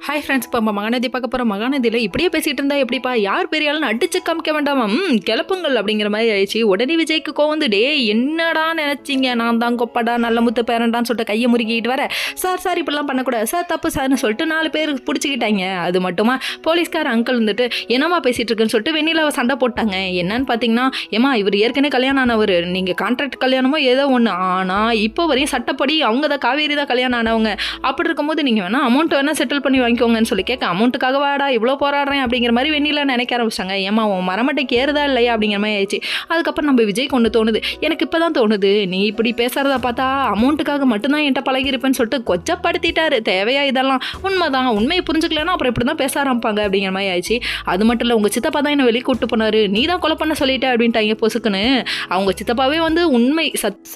Hi friends, இப்போ நம்ம மகாநதி பார்க்க போகிற மகாநதியில் இப்படியே பேசிகிட்டு இருந்தா எப்படிப்பா, யார் பெரியாலும் அடிச்சு காமிக்க வேண்டாமா, கிளப்புங்கள் அப்படிங்கிற மாதிரி ஆயிடுச்சு. உடனே விஜய்க்கு கோவந்து, டே என்னடா நினச்சிங்க, நான் தான் கொப்படா நல்ல முத்து பேரண்டான்னு சொல்லிட்டு கையை முறுக்கிட்டு வர, சார் இப்படிலாம் பண்ணக்கூடாது சார், தப்பு சார்னு சொல்லிட்டு 4 பேர் பிடிச்சிக்கிட்டாங்க. அது மட்டுமா போலீஸ்கார அங்கிள் வந்துட்டு என்னம்மா பேசிகிட்டு இருக்குன்னு சொல்லிட்டு வெண்ணிலாவை சண்டை போட்டாங்க. என்னன்னு பார்த்தீங்கன்னா, ஏமா இவர் ஏற்கனவே கல்யாணம் ஆனவர், நீங்கள் கான்ட்ராக்ட் கல்யாணமோ ஏதோ ஒன்று, ஆனால் இப்போ வரையும் சட்டப்படி அவங்க தான் காவேரி தான் கல்யாணம் ஆனவங்க. அப்படி இருக்கும்போது நீங்கள் வேணால் அமௌண்ட் வேணால் செட்டில் பண்ணி வாங்கிக்கோங்கன்னு சொல்லி கேட்க, அமௌண்ட்டுக்காக வாடா இவ்வளோ போராடுறேன் அப்படிங்கிற மாதிரி வெண்ணிலா நினைக்க ஆரம்பிச்சாங்க. ஏமா உன் மரமட்டைக்கு ஏறுதா இல்லையா அப்படிங்கிற மாதிரி ஆயிடுச்சு. அதுக்கப்புறம் நம்ம விஜய்க்கு ஒன்று தோணுது, எனக்கு இப்போ தான் தோணுது, நீ இப்படி பேசுறத பார்த்தா அமௌண்ட்டுக்காக மட்டும்தான் என்கிட்ட பழகிருப்பேன்னு சொல்லிட்டு கொச்சப்படுத்திட்டாரு. தேவையா இதெல்லாம், உண்மைதான், உண்மையை புரிஞ்சுக்கலன்னா அப்புறம் இப்படி தான் பேச ஆரம்பிப்பாங்க அப்படிங்கிற மாதிரி ஆயிடுச்சு. அது மட்டும் இல்லை, உங்கள் சித்தப்பா தான் என்ன வெளியே கூப்பிட்டு போனாரு, நீ தான் கொலை பண்ண சொல்லிட்ட அப்படின்ட்டாங்க பொசுக்குன்னு. அவங்க சித்தப்பாவே வந்து உண்மை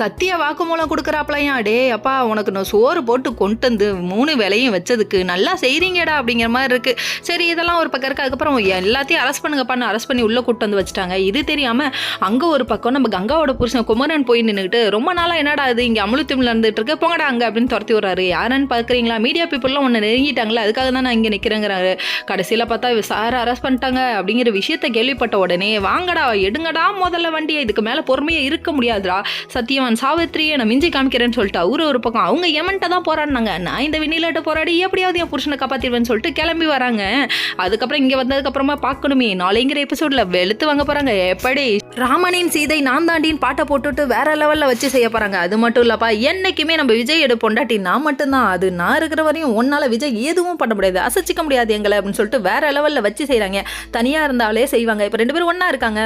சத்திய வாக்குமூலம் கொடுக்குறாப்லையா, டே அப்பா உனக்கு நான் சோறு போட்டு கொண்டு வந்து 3 வேலையும் வச்சதுக்கு நல்லா செய்கிறீங்கடா அப்படிங்கிற மாதிரி இருக்குது. சரி இதெல்லாம் ஒரு பக்கம் இருக்குது. அதுக்கப்புறம் எல்லாத்தையும் அரெஸ்ட் பண்ணுங்கப்பான்னு அரெஸ்ட் பண்ணி உள்ளே கூப்பிட்டு வந்து வச்சுட்டாங்க. இது தெரியாமல் அங்கே ஒரு பக்கம் நம்ம கங்காவோட புருஷன் குமரன் போய் நின்றுக்கிட்டு, ரொம்ப நாளாக என்னடா இது இங்கே அமுலுத்திமில் இருந்துட்டு இருக்கு, போங்கடா அங்கே அப்படின்னு துரத்தி விடுறாரு. யாருன்னு பார்க்குறீங்களா, மீடியா பீப்புளெலாம் ஒன்று நெருங்கிட்டாங்களே, அதுக்காக தான் நான் இங்கே நிற்கிறேங்கிறாரு. கடைசியில் பார்த்தா சார் அரெஸ்ட் பண்ணிட்டாங்க அப்படிங்கிற விஷயத்தை கேள்விப்பட்ட உடனே, வாங்கடா எடுங்கடா முதல்ல வண்டியை, இதுக்கு மேலே பொறுமையாக இருக்க முடியாதுடா, சத்தியவான் சாவித்திரியை நான் மிஞ்சி காமிக்கிறேன்னு சொல்லிட்டு அவரு ஒரு பக்கம், அவங்க எமன்ட்ட தான் போராடினாங்க, நான் இந்த விண்ணிலாட்ட போராடி எப்படியாவது என் புருஷனை காப்பாற்றிடுவேன்னு சொல்லிட்டு கிளம்பி வராங்க. அதுக்கப்புறம் இங்கே வந்ததுக்கப்புறமா பார்க்கணுமே, நாளைங்கிற எபிசோடில் வெளுத்து வாங்க போகிறாங்க. எப்படி ராமனின் சீதை நான் தாண்டின்னு பாட்டை போட்டுட்டு வேற லெவலில் வச்சு செய்ய போகிறாங்க. அது மட்டும் இல்லப்பா, என்னைக்குமே நம்ம விஜய் பொண்டாட்டி நான் மட்டும்தான், அது நான் இருக்கிற வரையும் ஒன்னால் விஜய் எதுவும் பண்ண முடியாது, அசைச்சிக்க முடியாது எங்களை அப்படின்னு சொல்லிட்டு வேற லெவலில் வச்சு செய்கிறாங்க. தனியாக இருந்தாலே செய்வாங்க. இப்போ 2 பேரும் ஒன்றா இருக்காங்க.